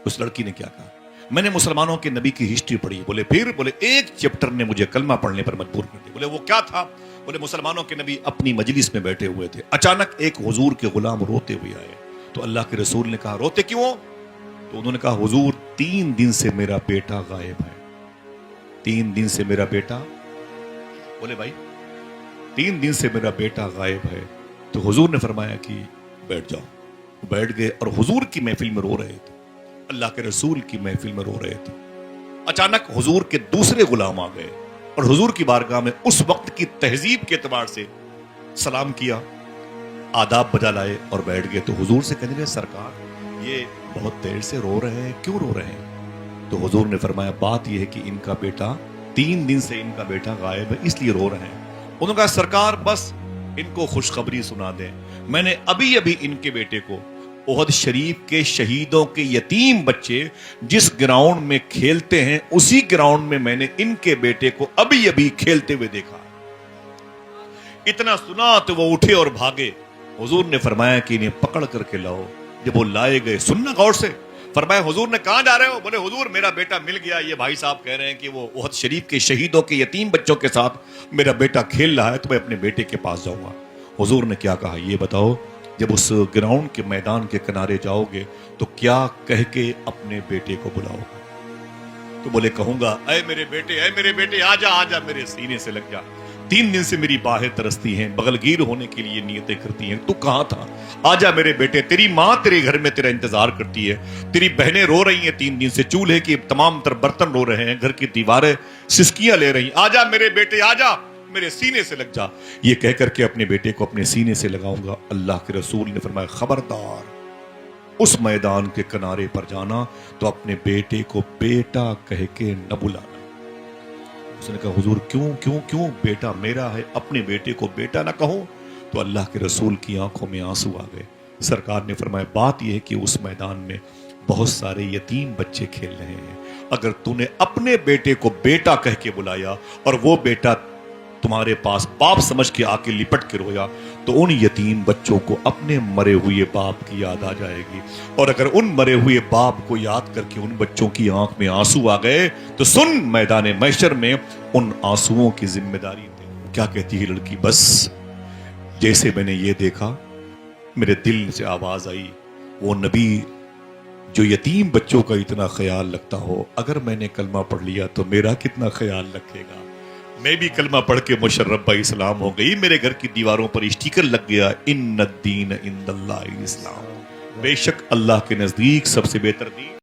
उस लड़की ने क्या कहा, मैंने मुसलमानों के नबी की हिस्ट्री पढ़ी। बोले फिर? बोले एक चैप्टर ने मुझे कलमा पढ़ने पर मजबूर कर दिया। बोले वो क्या था? बोले मुसलमानों के नबी अपनी मजलिस में बैठे हुए थे, अचानक एक हुजूर के गुलाम रोते हुए आए। तो अल्लाह के रसूल ने कहा रोते क्यों? तो उन्होंने कहा हुजूर 3 दिन से मेरा बेटा गायब है, 3 दिन से मेरा बेटा। बोले भाई 3 दिन से मेरा बेटा गायब है। तो हुजूर ने फरमाया कि बैठ जाओ। बैठ गए और हुजूर की महफिल में रो रहे थे, अल्लाह के रसूल की महफिल में रो रहे थे। अचानक हुजूर के दूसरे गुलाम आ गए और हुजूर की बारगाह में उस वक्त की तहजीब के एतबार से सलाम किया, आदाब बजा लाए और बैठ गए। तो हुजूर से कहने लगे सरकार ये बहुत देर से रो रहे हैं, क्यों रो रहे हैं? तो हुजूर ने फरमाया बात यह है कि इनका बेटा 3 दिन से इनका बेटा गायब है, इसलिए रो रहे हैं। उन्होंने कहा सरकार बस इनको खुशखबरी सुना दें, मैंने अभी अभी इनके बेटे को ओहद शरीफ के शहीदों के यतीम बच्चे जिस ग्राउंड में खेलते हैं उसी ग्राउंड में मैंने इनके बेटे को अभी अभी खेलते हुए देखा। इतना सुना तो वो उठे और भागे। हुजूर ने फरमाया कि इन्हें पकड़ करके लाओ। जब वो लाए गए, सुनना गौर से, फरमाया हुजूर ने कहां जा रहे हो? बोले हुजूर मेरा बेटा मिल गया, ये भाई साहब कह रहे हैं कि वो ओहद शरीफ के शहीदों के यतीम बच्चों के साथ मेरा बेटा खेल रहा है, तो मैं अपने बेटे के पास जाऊंगा। हुजूर ने क्या कहा ये बताओ, जब उस ग्राउंड के मैदान के किनारे जाओगे तो क्या कह के अपने बेटे को बुलाओगे? तो बोले कहूंगा ऐ मेरे बेटे आजा आजा, मेरे सीने से लग जा। 3 दिन से मेरी बाहें तरसती हैं, बगलगीर होने के लिए नियतें करती हैं, तू कहां था? आजा मेरे बेटे, तेरी माँ तेरे घर में तेरा इंतजार करती है, तेरी बहनें रो रही हैं 3 दिन से, चूल्हे के तमाम तर बर्तन रो रहे हैं, घर की दीवारें सिसकियां ले रही, आजा मेरे बेटे आजा, मेरे सीने से लग जा। ये कह करके अपने बेटे को अपने सीने से लगाऊंगा। अल्लाह के रसूल ने फरमाया खबरदार उस मैदान के किनारे पर जाना तो अपने बेटे को बेटा कह के न बुलाना। उसने कहा हुजूर क्यों क्यों क्यों? बेटा मेरा है, अपने बेटे को बेटा ना कहूं? तो अल्लाह के रसूल की आंखों में आंसू आ गए। सरकार ने फरमाया बात यह है कि उस मैदान में बहुत सारे यतीम बच्चे खेल रहे हैं, अगर तूने अपने बेटे को बेटा कह के बुलाया और वो बेटा तुम्हारे पास बाप समझ के आके लिपट के रोया तो उन यतीम बच्चों को अपने मरे हुए बाप की याद आ जाएगी, और अगर उन मरे हुए बाप को याद करके उन बच्चों की आंख में आंसू आ गए तो सुन मैदान महशर में उन आंसुओं की जिम्मेदारी दे। क्या कहती है लड़की? बस जैसे मैंने ये देखा मेरे दिल से आवाज आई, वो नबी जो यतीम बच्चों का इतना ख्याल रखता हो, अगर मैंने कलमा पढ़ लिया तो मेरा कितना ख्याल रखेगा। मैं भी कलमा पढ़ के मुशर्रफ इस्लाम हो गई, मेरे घर की दीवारों पर स्टिकर लग गया इन्नद दीन इंदल्लाह इस्लाम, बेशक अल्लाह के नजदीक सबसे बेहतर दीन